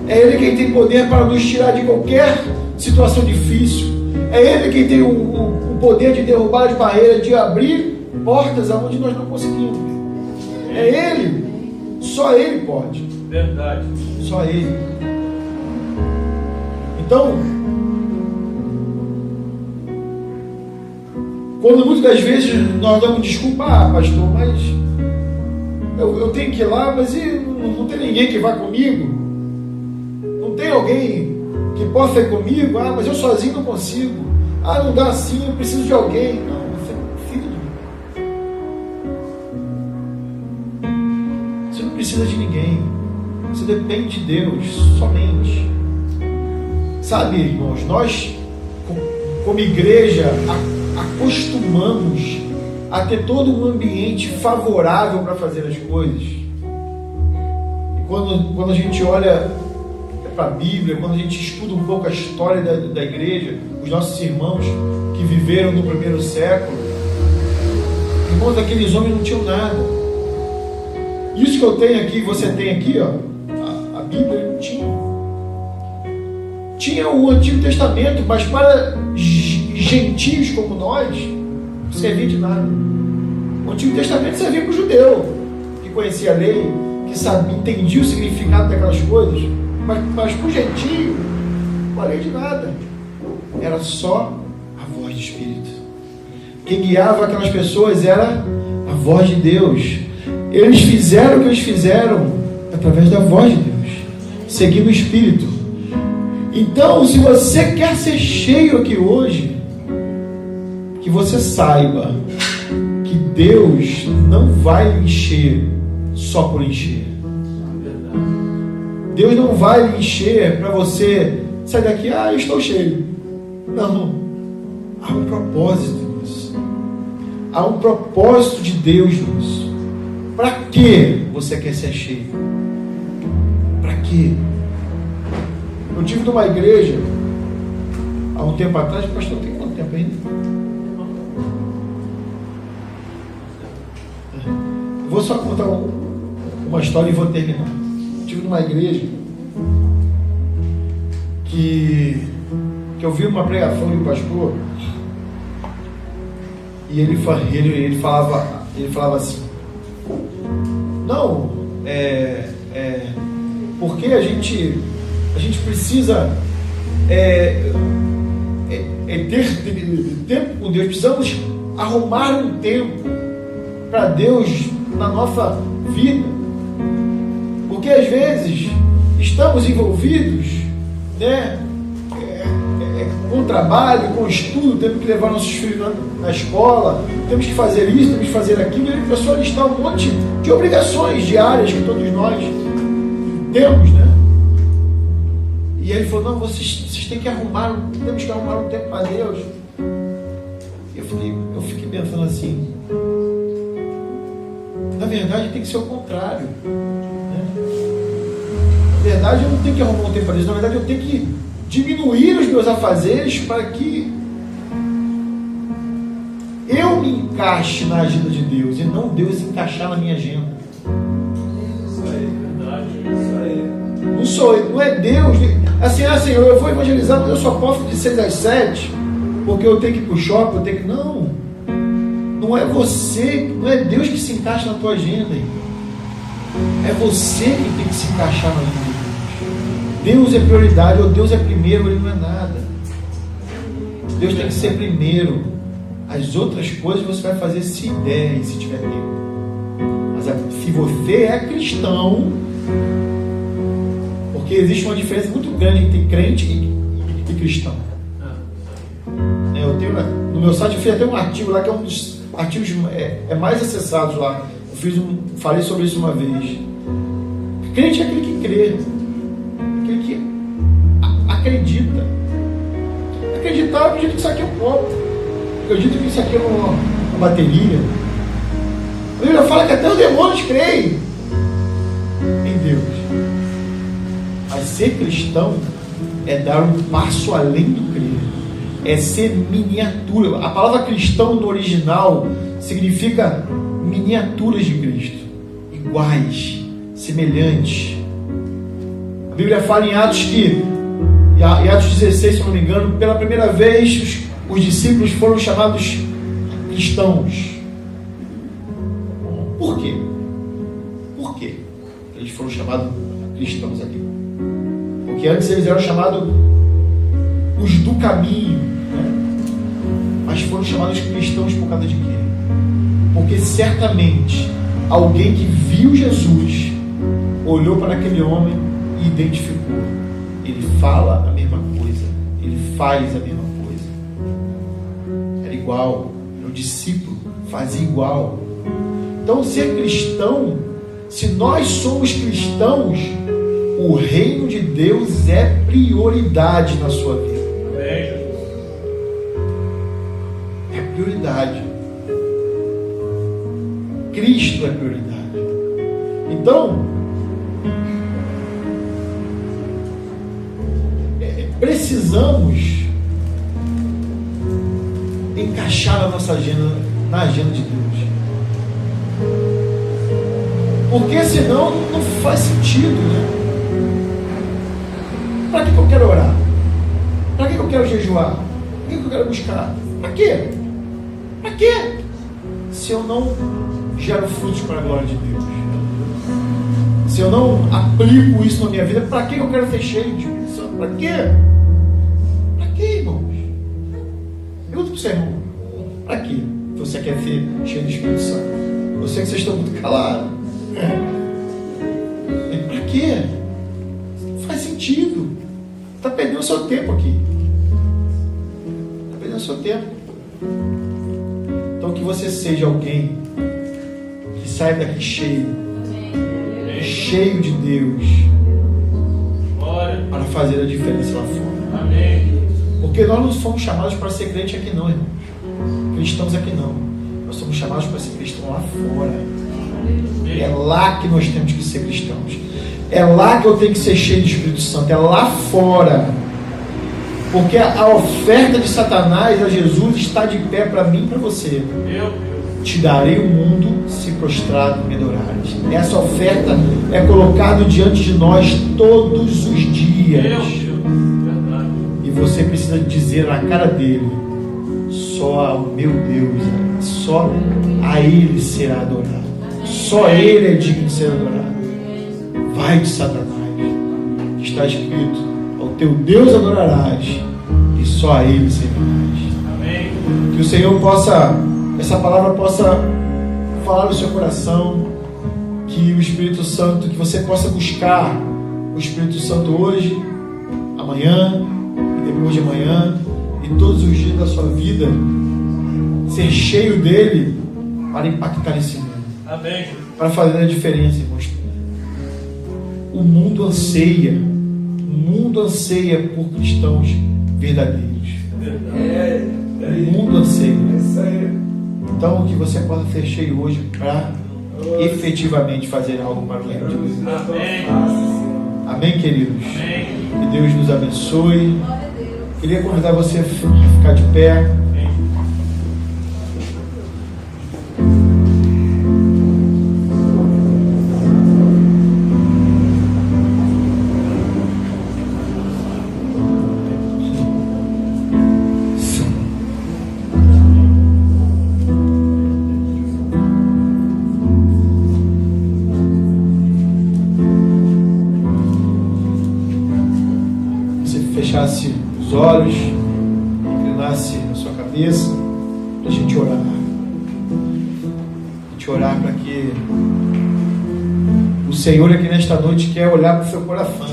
É Ele quem tem poder para nos tirar de qualquer situação difícil. É Ele quem tem o poder de derrubar as barreiras, de abrir portas aonde nós não conseguimos. É Ele. Só Ele pode. Verdade. Só Ele. Então, quando muitas das vezes nós damos desculpa, pastor, mas eu tenho que ir lá, mas não tem ninguém que vá comigo? Não tem alguém que possa ir comigo? Mas eu sozinho não consigo. Não dá assim, eu preciso de alguém. Não, você é filho de mim. Você não precisa de ninguém. Você depende de Deus somente. Sabe, irmãos, nós como igreja acostumamos a ter todo um ambiente favorável para fazer as coisas. E quando a gente olha para a Bíblia, quando a gente estuda um pouco a história da igreja, os nossos irmãos que viveram no primeiro século, irmãos, aqueles homens não tinham nada. Isso que eu tenho aqui, você tem aqui, ó, a Bíblia não tinha. Tinha o Antigo Testamento, mas para gentios como nós, não servia de nada. O Antigo Testamento servia para o judeu, que conhecia a lei, que sabia, entendia o significado daquelas coisas, mas para o gentio, não valia de nada. Era só a voz do Espírito. Quem guiava aquelas pessoas era a voz de Deus. Eles fizeram o que eles fizeram através da voz de Deus, seguindo o Espírito. Então, se você quer ser cheio aqui hoje, que você saiba que Deus não vai lhe encher só por encher. Deus não vai lhe encher para você sair daqui, eu estou cheio. Não. Há um propósito nisso. Há um propósito de Deus nisso. Para que você quer ser cheio? Para quê? Eu tive numa igreja há um tempo atrás, pastor, tem quanto tempo ainda? Eu vou só contar uma história e vou terminar. Eu tive numa igreja que eu vi uma pregação de um pastor e ele falava assim: não, porque a gente precisa ter tempo com Deus, precisamos arrumar um tempo para Deus na nossa vida, porque às vezes estamos envolvidos, né, com trabalho, com estudo, temos que levar nossos filhos na escola, temos que fazer isso, temos que fazer aquilo, e ele começou a listar um monte de obrigações diárias que todos nós temos, né? E ele falou: não, vocês têm que temos que arrumar um tempo para Deus. Eu fiquei pensando assim, na verdade tem que ser o contrário, né? Na verdade eu não tenho que arrumar um tempo para Deus, na verdade eu tenho que diminuir os meus afazeres para que eu me encaixe na agenda de Deus e não Deus encaixar na minha agenda. Isso aí, verdade, isso aí. Não é Deus, assim, eu vou evangelizar, mas eu só posso de 6 às 7, porque eu tenho que ir para o shopping, eu tenho que... Não é você, não é Deus que se encaixa na tua agenda, é você que tem que se encaixar na agenda de Deus. Deus é prioridade, ou Deus é primeiro, ou Ele não é nada. Deus tem que ser primeiro. As outras coisas você vai fazer se der e se tiver tempo. Mas se você é cristão, porque existe uma diferença muito grande entre crente e cristão. Eu tenho, no meu site eu fiz até um artigo lá, que é um dos artigos mais acessados lá. Falei sobre isso uma vez. Crente é aquele que crê, aquele que acredita. Acreditar, eu acredito que isso aqui é um copo, eu acredito que isso aqui é uma bateria. A Bíblia fala que até os demônios creem em Deus. Mas ser cristão é dar um passo além do crer, é ser miniatura. A palavra cristão no original significa miniaturas de Cristo, iguais, semelhantes. A Bíblia fala em Atos em Atos 16, se não me engano, pela primeira vez os discípulos foram chamados cristãos. Por quê? Por quê eles foram chamados cristãos ali? Porque antes eles eram chamados os do caminho, né? Mas foram chamados cristãos por causa de quê? Porque certamente alguém que viu Jesus olhou para aquele homem e identificou. Ele fala a mesma coisa, ele faz a mesma coisa, era igual, era o discípulo, fazia igual. Então, ser cristão, se nós somos cristãos, o reino de Deus é prioridade na sua vida. É prioridade. Cristo é prioridade. Então, precisamos encaixar a nossa agenda na agenda de Deus. Porque senão não faz sentido, né? Para que eu quero orar? Para que eu quero jejuar? Para que eu quero buscar? Para quê? Para quê? Se eu não gero frutos para a glória de Deus, se eu não aplico isso na minha vida, para que eu quero ser cheio de Espírito Santo? Para quê? Para quê, irmãos? Pergunta para o seu irmão: para quê você quer ser cheio do Espírito Santo? Eu sei que vocês estão muito calados. Para quê? Não faz sentido. Está perdendo o seu tempo aqui. Está perdendo o seu tempo. Então, que você seja alguém que saia daqui cheio de Deus, para fazer a diferença lá fora. Amém. Porque nós não fomos chamados para ser crente aqui não, irmãos. Cristãos aqui não. Nós somos chamados para ser cristão lá fora. É lá que nós temos que ser cristãos. É lá que eu tenho que ser cheio do Espírito Santo. É lá fora. Porque a oferta de Satanás a Jesus está de pé para mim e para você. Te darei o mundo se prostrado me adorares. Essa oferta é colocada diante de nós todos os dias. E você precisa dizer na cara dele: só ao meu Deus, só a Ele será adorado. Só Ele é digno de ser adorado. Vai de Satanás. Está escrito: ao teu Deus adorarás e só a Ele servirás. Amém. Que o Senhor possa, essa palavra possa falar no seu coração. Que o Espírito Santo, que você possa buscar o Espírito Santo hoje, amanhã, e depois de amanhã, e todos os dias da sua vida, ser cheio dele para impactar esse mundo. Amém. Para fazer a diferença, irmãos. O mundo anseia por cristãos verdadeiros. O mundo anseia. Então, que você possa ser cheio hoje para efetivamente fazer algo para o reino de Deus. Amém. Amém, queridos? Amém. Que Deus nos abençoe. Queria convidar você a ficar de pé. Fechasse os olhos, inclinasse a sua cabeça, para a gente orar. A gente orar para que o Senhor aqui nesta noite quer olhar para o seu coração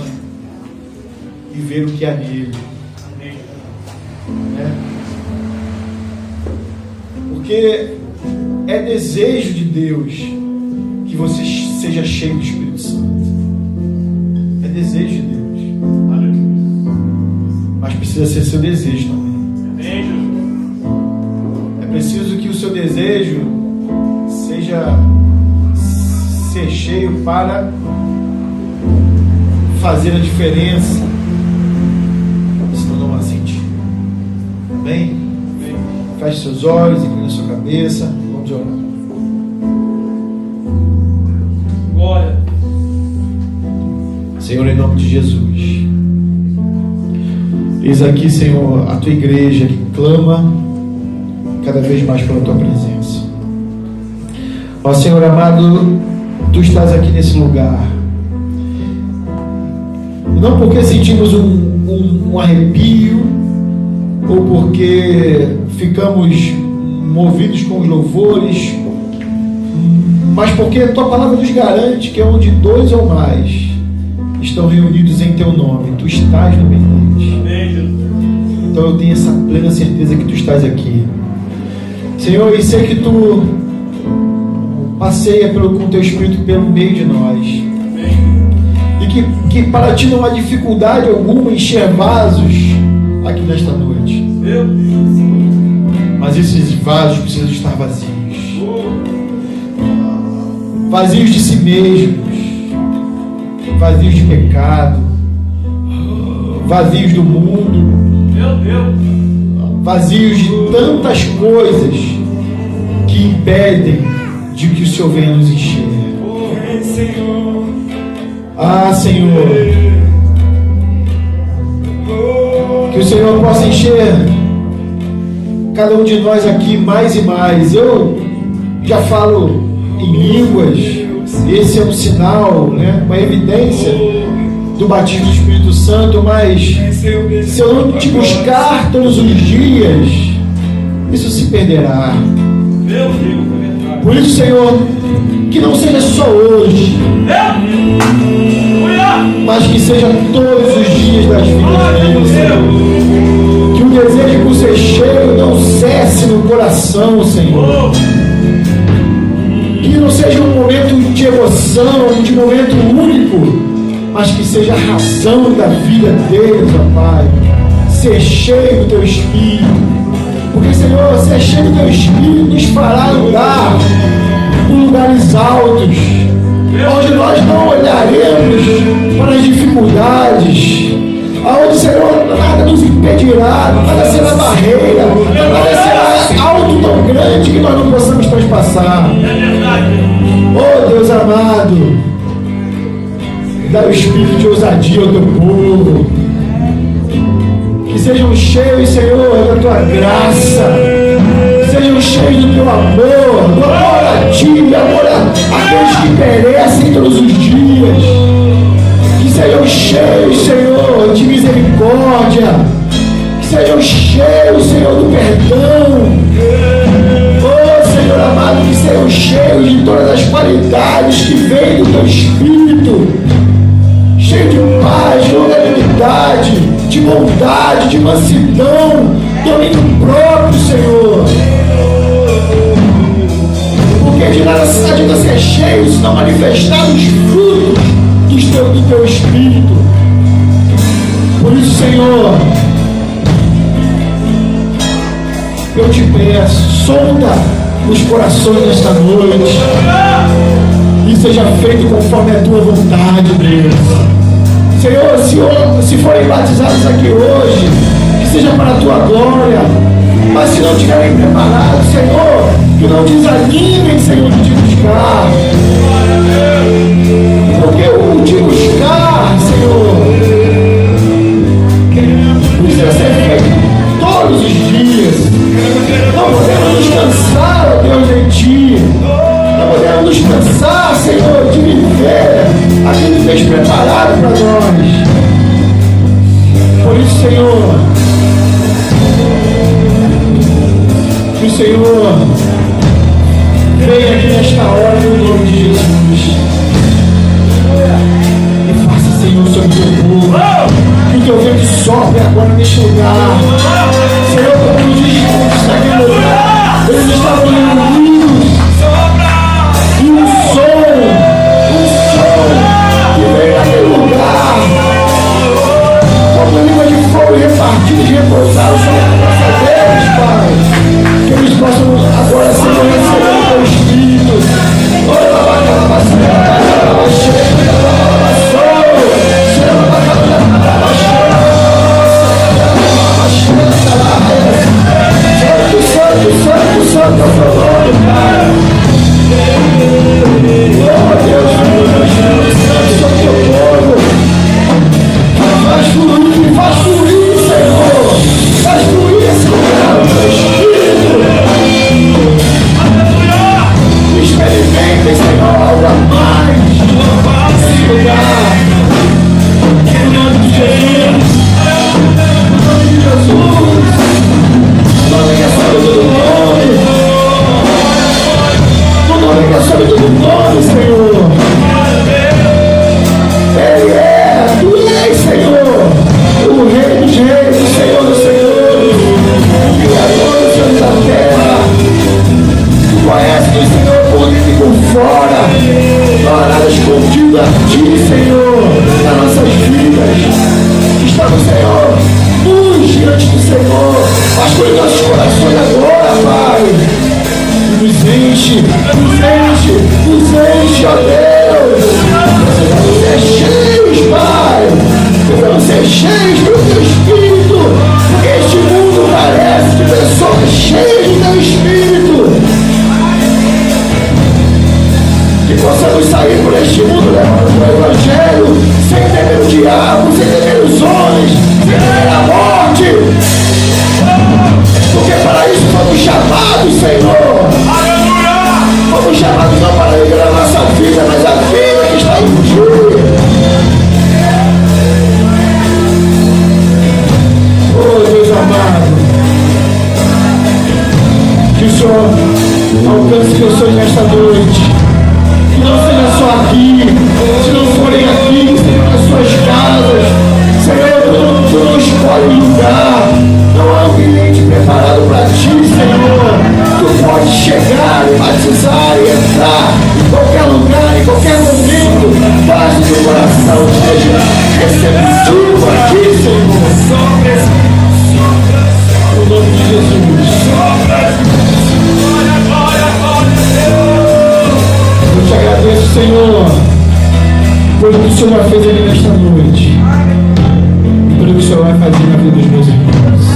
e ver o que há nele. Porque é desejo de Deus que você seja cheio do Espírito Santo. É desejo de Deus. Mas precisa ser seu desejo também. É preciso que o seu desejo seja ser cheio para fazer a diferença. Senão não há sentido. Amém? Feche seus olhos, incline a sua cabeça. Vamos orar. Glória. Senhor, em nome de Jesus. Eis aqui, Senhor, a tua igreja que clama cada vez mais pela tua presença. Ó Senhor amado, tu estás aqui nesse lugar. Não porque sentimos um arrepio, ou porque ficamos movidos com os louvores, mas porque a tua palavra nos garante que onde 2 ou mais estão reunidos em teu nome, tu estás no meio deles. Então eu tenho essa plena certeza que tu estás aqui, Senhor, e sei que tu passeia com teu Espírito pelo meio de nós. E que para ti não há dificuldade alguma encher vasos aqui nesta noite. Mas esses vasos precisam estar vazios. Vazios de si mesmos, vazios de pecado, vazios do mundo, vazios de tantas coisas que impedem de que o Senhor venha nos encher. Ah, Senhor, que o Senhor possa encher cada um de nós aqui mais e mais. Eu já falo em línguas, esse é um sinal, né, uma evidência do batismo do Espírito Santo, mas se eu não te buscar todos os dias, isso se perderá. Por isso, Senhor, que não seja só hoje, mas que seja todos os dias das vidas, Senhor. Que o desejo por ser cheio não cesse no coração, Senhor. Que não seja um momento de emoção, de momento único, mas que seja a razão da vida deles, ó Pai. Ser cheio do teu Espírito, Porque, Senhor, você é cheio do teu Espírito, nos fará andar em lugares altos, onde nós não olharemos para as dificuldades, aonde, Senhor, nada nos impedirá, nada será barreira, nada será alto tão grande que nós não possamos transpassar. Oh Deus amado, dá o espírito de ousadia ao teu povo, que sejam cheios, Senhor, da tua graça, sejam cheios do teu amor, do amor a ti, amor àqueles que perecem todos os dias, que sejam cheios, Senhor, de misericórdia, que sejam cheios, Senhor, do perdão. Oh Senhor amado, que sejam cheios de todas as qualidades que vêm do teu Espírito, cheio de paz, de longanimidade, de bondade, de mansidão, domínio próprio, Senhor. Porque de nada adianta ser cheio se não manifestar os frutos do teu Espírito. Por isso, Senhor, eu te peço, sonda os corações nesta noite e seja feito conforme a tua vontade, Deus. Senhor, se forem batizados aqui hoje, que seja para a tua glória. Mas se não estiverem preparados, Senhor, que não desanimem, Senhor, de te buscar. Porque o te buscar, Senhor, precisa ser feito todos os dias. Não podemos nos cansar, ó Deus, de ti. Não podemos nos cansar, Senhor, de viver aquilo que tens preparado para nós. Por isso, Senhor, que o Senhor venha aqui nesta hora no nome de Jesus e faça, Senhor, sobre o teu povo, que o teu vento sopre agora neste lugar. Senhor, como diz que está aqui no lugar, eles estavam reunidos e um som que veio naquele lugar como língua de fogo repartido e repousaram sobre a nossa deles, Pai. Que eles possam agora, Senhor, receber o teu Espírito. Santo, santo, santo, é o teu nome, Pai. Oh Deus, sobre o teu povo. Faz fluir, Senhor. Faz fluir esse lugar do teu Espírito. Experimentem, Senhor, algo a mais nesse lugar. No nome de Jesus. No nome de Jesus. No nome que é sobre todo nome. No nome que é sobre todo nome, Senhor. Ele é, tu és, Senhor, o Rei dos Reis, o Senhor dos Senhores, o Criador dos céus e da terra. Tu conheces, Senhor, por dentro e por fora. Não há nada escondido a ti, Senhor, nas nossas vidas. Estamos, Senhor, nus diante do Senhor. Vasculhe nossos corações agora, Pai. E nos enche, ó Deus. Precisamos ser cheios, Pai. Precisamos ser cheios do teu Espírito. Porque este mundo carece de pessoas cheias do teu Espírito. Que possamos sair por este mundo levando o teu Evangelho, sem temer o diabo, sem temer os homens, sem temer a morte. Porque para isso fomos chamados, Senhor. Fomos chamados não para viver a nossa vida, mas a vida que está em ti. Oh Deus amado, que o Senhor alcance pessoas nesta noite. Que não seja só aqui, se não forem aqui, que sejam nas suas casas. Senhor, tu não escolhe lugar, não há um ambiente preparado para ti, Senhor. Tu pode chegar e batizar e entrar em qualquer lugar, em qualquer momento. Basta que o coração esteja receptivo aqui, Senhor. No nome de Jesus. depois do que o Senhor já fez ali nesta noite, pelo que o Senhor vai fazer na vida dos meus irmãos.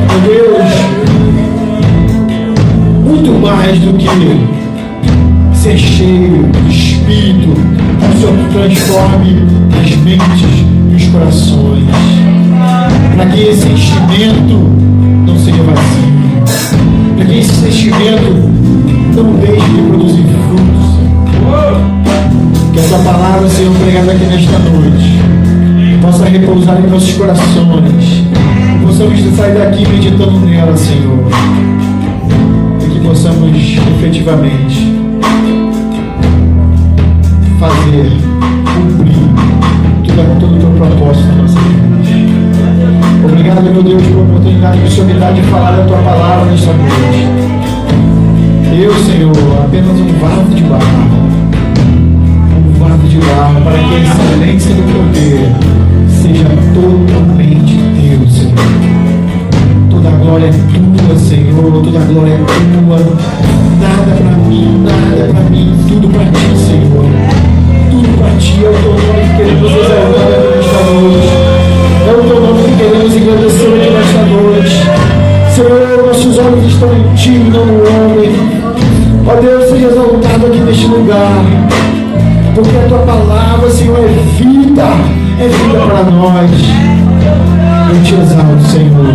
Meu Deus, muito mais do que ser cheio do Espírito, que o Senhor transforme as mentes e os corações, para que esse enchimento não seja vazio, para que esse enchimento não deixe de produzir frutos. Que essa palavra, Senhor, pregada aqui nesta noite, possa repousar em nossos corações, que possamos sair daqui meditando nela, Senhor, e que possamos efetivamente fazer, cumprir todo o teu propósito na nossa vida. Obrigado, meu Deus, pela oportunidade que o Senhor me dá de falar a tua palavra nesta noite. Eu, Senhor, apenas um vaso de barro, para que a excelência do poder seja totalmente teu, Senhor. Toda a glória é tua, Senhor, toda a glória é tua. Nada para mim, tudo para ti, Senhor. Tudo para ti, é o teu nome que queremos exaltar aqui nesta noite. É o teu nome que queremos engrandecer aqui nesta noite. Senhor, nossos olhos estão em ti, não no homem. Ó Deus, seja exaltado aqui neste lugar, porque a tua palavra, Senhor, é vida para nós. Eu te exalto, Senhor.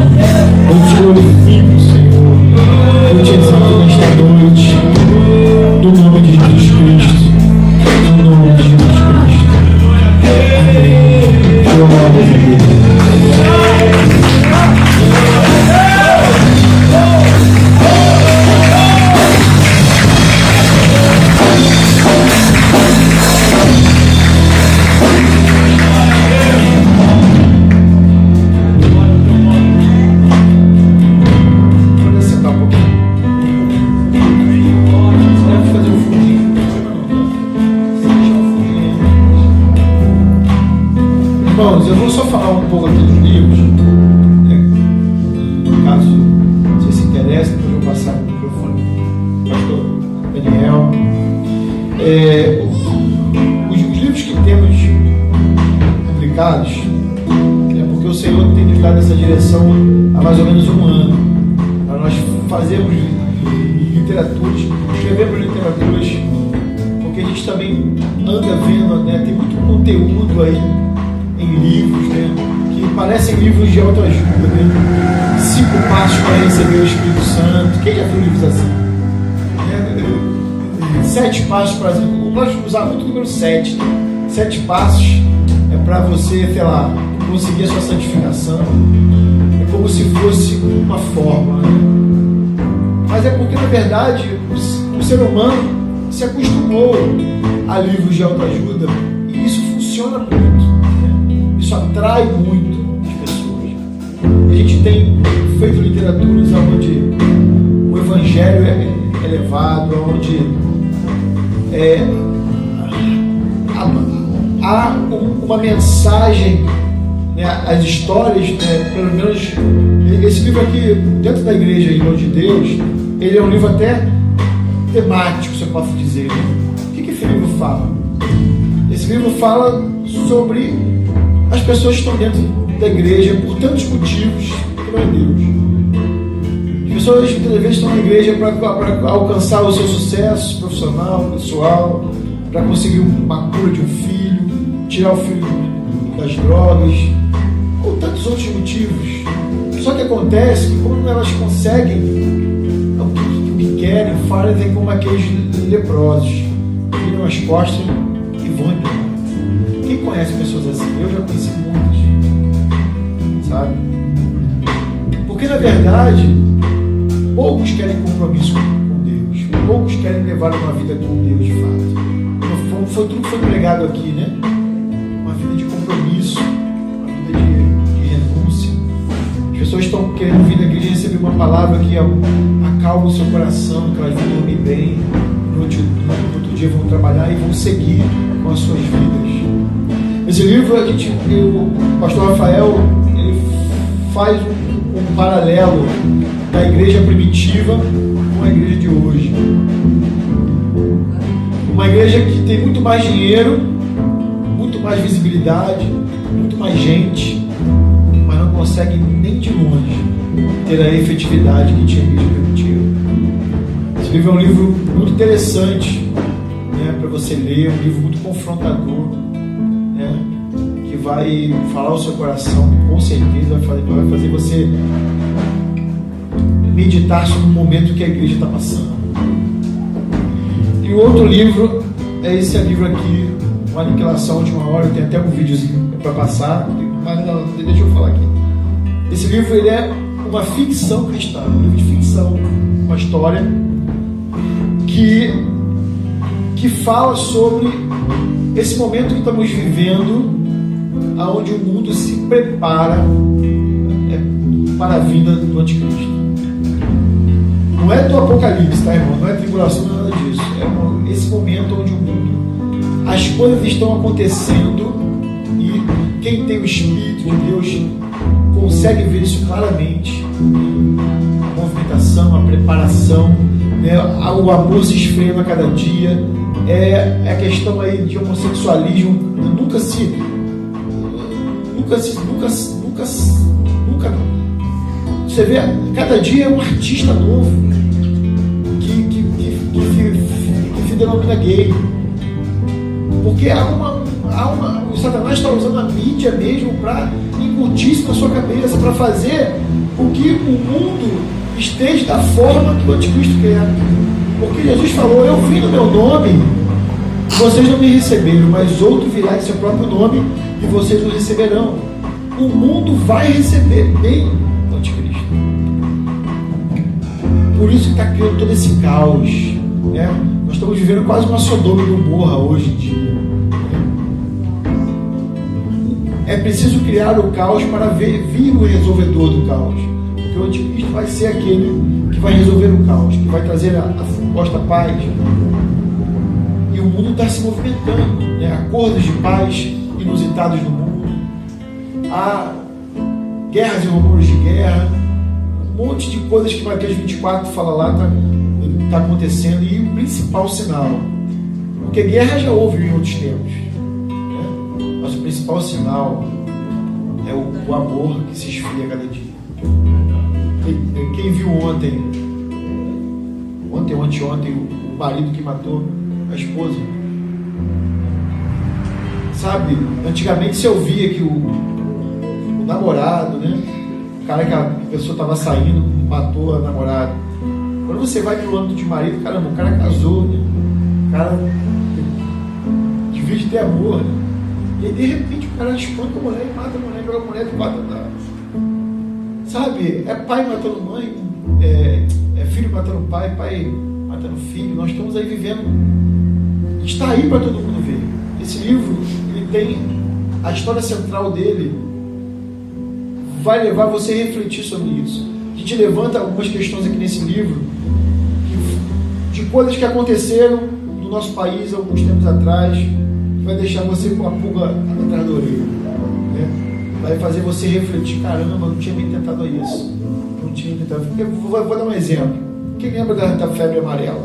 Eu te glorifico, Senhor. Eu te exalto nesta noite, no nome de Jesus Cristo. No nome de Jesus Cristo. Amém. Glória a Deus. Irmãos, eu vou só falar um pouco aqui dos livros, né? Caso você se interesse, depois eu vou passar o microfone para o pastor Daniel. Os livros que temos publicados, porque o Senhor tem nos dado essa direção há mais ou menos um ano, para nós fazermos literaturas, escrevermos literaturas, porque a gente também anda vendo, né? Tem muito conteúdo aí em livros, né, que parecem livros de autoajuda, né? 5 passos para receber o Espírito Santo. Quem já viu livros assim? 7 passos para... Nós usamos muito o número 7. 7 passos é para você, sei lá, conseguir a sua santificação. É como se fosse uma fórmula, né? Mas é porque, na verdade, o ser humano se acostumou a livros de autoajuda e isso funciona muito. Isso atrai muito as pessoas. A gente tem feito literaturas onde o Evangelho é levado, onde há uma mensagem, né, as histórias, né, pelo menos esse livro aqui, dentro da Igreja Irmão de Deus, ele é um livro até temático, se eu posso dizer. Né? O que esse livro fala? Esse livro fala sobre as pessoas que estão dentro da igreja por tantos motivos que não é Deus. As pessoas muitas vezes estão na igreja para alcançar o seu sucesso profissional, pessoal, para conseguir uma cura de um filho, tirar o filho das drogas, ou tantos outros motivos. Só que acontece que quando elas conseguem o que querem, fazem como aqueles leprosos, viram as costas e vão embora. Quem conhece pessoas assim? Eu já conheci muitas, sabe? Porque na verdade, poucos querem compromisso com Deus, poucos querem levar uma vida com Deus de fato. Tudo foi pregado aqui, né? Uma vida de compromisso, uma vida de renúncia. As pessoas estão querendo vir da igreja receber uma palavra que acalma o seu coração, que elas vão dormir bem, no outro dia vão trabalhar e vão seguir com as suas vidas. Esse livro, o pastor Rafael, ele faz um paralelo da igreja primitiva com a igreja de hoje. Uma igreja que tem muito mais dinheiro, muito mais visibilidade, muito mais gente, mas não consegue nem de longe ter a efetividade que tinha a igreja primitiva. Esse livro é um livro muito interessante, né, para você ler, um livro muito confrontador, né, que vai falar ao seu coração, com certeza vai fazer você meditar sobre o momento que a igreja está passando. E o outro livro é esse livro aqui, uma Aniquilação de uma Hora. Eu tenho até um videozinho para passar, mas não, deixa eu falar aqui. Esse livro ele é uma ficção cristã, um livro de ficção, uma história que fala sobre esse momento que estamos vivendo, onde o mundo se prepara para a vinda do anticristo. Não é do Apocalipse, tá, irmão? Não é tribulação, não é nada disso. É esse momento onde o mundo, as coisas estão acontecendo e quem tem o Espírito de Deus consegue ver isso claramente. A movimentação, a preparação, né? O amor se esfriando a cada dia. É a questão aí de homossexualismo. Nunca. Você vê, cada dia é um artista novo que se denomina gay. Porque o Satanás está usando a mídia mesmo para incutir isso na sua cabeça, para fazer com que o mundo esteja da forma que o anticristo quer. Porque Jesus falou: eu vim no meu nome, vocês não me receberam, mas outro virá em seu próprio nome e vocês o receberão. O mundo vai receber bem o anticristo. Por isso que está criando todo esse caos, né? Nós estamos vivendo quase uma Sodoma e Gomorra hoje em dia. É preciso criar o caos para vir o resolvedor do caos. Porque o anticristo vai ser aquele que vai resolver o caos, que vai trazer a suposta paz. E o mundo está se movimentando, né? Acordos de paz inusitados no mundo. Há guerras e rumores de guerra. Um monte de coisas que Mateus 24 fala lá está acontecendo. E o principal sinal, porque guerra já houve em outros tempos, né? Mas o principal sinal é o amor que se esfria a cada dia. Quem viu ontem ou anteontem, o marido que matou a esposa? Sabe, antigamente se ouvia que o namorado, né? O cara que a pessoa estava saindo, matou a namorada. Quando você vai pro âmbito de marido, caramba, o cara casou, né? O cara devia de ter amor, né? E aí, de repente, o cara espanca a mulher e mata a mulher, joga a mulher e mata a. Sabe? É pai matando mãe, é filho matando pai, pai matando filho. Nós estamos aí vivendo. Está aí para todo mundo ver. Esse livro, ele tem a história central dele, vai levar você a refletir sobre isso. A gente levanta algumas questões aqui nesse livro de coisas que aconteceram no nosso país alguns tempos atrás, que vai deixar você com a pulga atrás da orelha, né? Vai fazer você refletir: caramba, não tinha me tentado a isso. Não tinha tentado. Vou dar um exemplo. Quem lembra da febre amarela?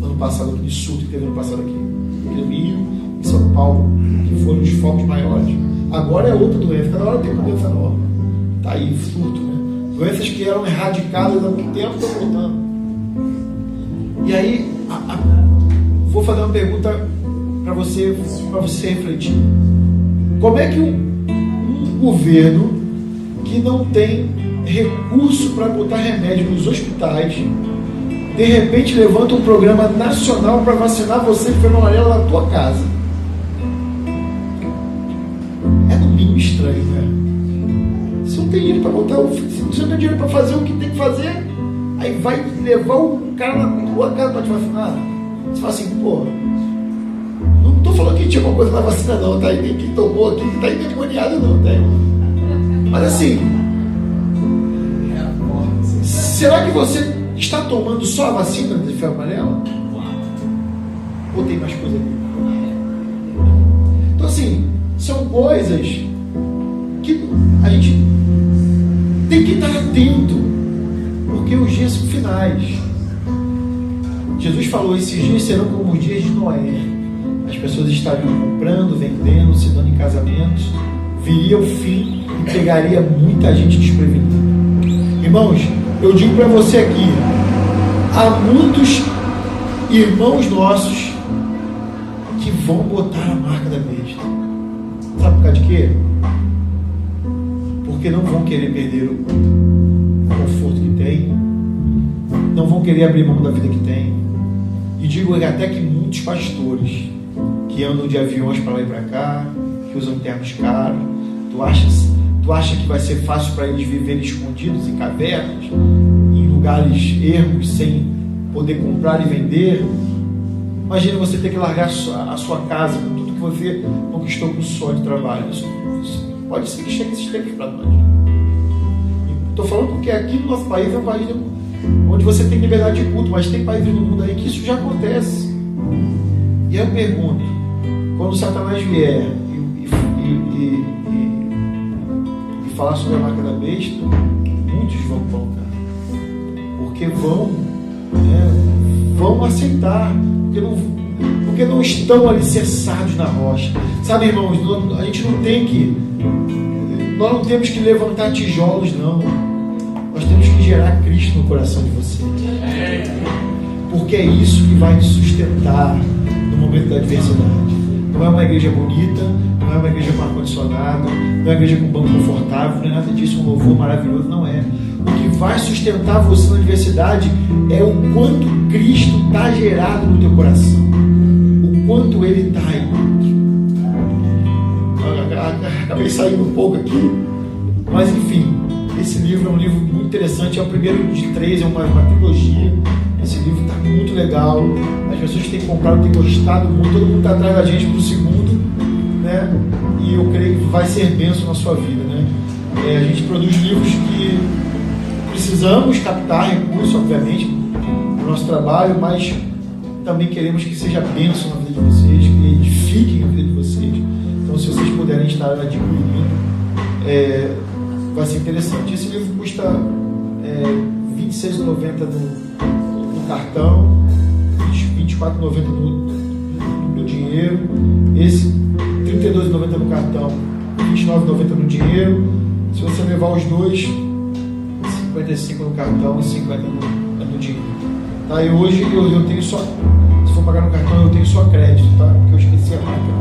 Ano passado, aquele surto que teve ano passado aqui no Rio, em São Paulo, que foram os focos maiores. Agora é outra doença, cada hora tem uma doença nova. Está aí, surto, né? Doenças que eram erradicadas há muito tempo estão voltando. E aí, vou fazer uma pergunta para você refletir. Como é que um governo que não tem recurso para botar remédio nos hospitais, de repente levanta um programa nacional para vacinar você de febre amarela na tua casa? É no mínimo estranho, né? Você não tem dinheiro para botar, você não tem dinheiro para fazer o que tem que fazer, aí vai levar o cara na tua casa para te vacinar. Você fala assim: pô, não estou falando que tinha alguma coisa na vacina não, tá? Aí quem tomou aqui, que tá endemoniado não, tá? Mas assim, será que você está tomando só a vacina de febre amarela? Ou tem mais coisa ali? Então assim, são coisas que a gente tem que estar atento, porque os dias são finais. Jesus falou: esses dias serão como os dias de Noé. As pessoas estariam comprando, vendendo, se dando em casamentos. Viria o fim e pegaria muita gente desprevenida. Irmãos, eu digo para você aqui, há muitos irmãos nossos que vão botar a marca da besta. Sabe por causa de quê? Porque não vão querer perder o conforto que tem, não vão querer abrir mão da vida que tem. E digo até que muitos pastores que andam de aviões para lá e para cá, que usam ternos caros, tu acha que vai ser fácil para eles viverem escondidos em cavernas, em lugares ermos, sem poder comprar e vender? Imagina você ter que largar a sua casa com tudo que você conquistou com o suor de trabalho. Isso pode ser que chegue esses tempos para nós. Estou falando porque aqui no nosso país é um país onde você tem liberdade de culto, mas tem países no mundo aí que isso já acontece. E aí eu pergunto, quando Satanás vier e falar sobre a marca da besta, muitos vão colocar, porque vão aceitar, porque não estão alicerçados na rocha. Sabe, irmãos, a gente não tem que, nós não temos que levantar tijolos, não. Nós temos que gerar Cristo no coração de você, porque é isso que vai te sustentar no momento da adversidade. Não é uma igreja bonita, não é uma igreja com ar-condicionado, não é uma igreja com banco confortável, não é nada disso, um louvor maravilhoso, não é. O que vai sustentar você na adversidade é o quanto Cristo está gerado no teu coração, o quanto Ele está aí dentro. Acabei saindo um pouco aqui, mas enfim, esse livro é um livro muito interessante, é o primeiro de 3, é uma trilogia. Esse livro está muito legal, as pessoas têm comprado, têm gostado muito, todo mundo está atrás da gente para o segundo, né? E eu creio que vai ser bênção na sua vida, né? A gente produz livros que precisamos captar recursos, obviamente, para o nosso trabalho, mas também queremos que seja bênção na vida de vocês, que edifiquem a vida de vocês. Então, se vocês puderem estar adquirindo, vai ser interessante. Esse livro custa R$ 26,90 no cartão, R$ 24,90 no dinheiro. Esse R$ 32,90 no cartão, R$ 29,90 no dinheiro. Se você levar os dois, R$ 55 no cartão e R$ 50 no dinheiro. Tá? E hoje eu tenho só, se for pagar no cartão, eu tenho só crédito, tá? Porque eu esqueci a máquina.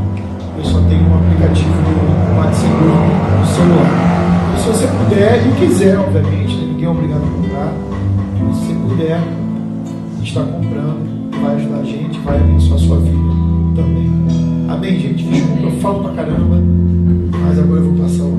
Eu só tenho um aplicativo do PagSeguro no celular. E se você puder e quiser, obviamente, ninguém é obrigado a comprar, se você puder estar comprando, vai ajudar a gente, vai abençoar a sua vida também. Amém, gente? Desculpa, eu falo pra caramba, mas agora eu vou passar o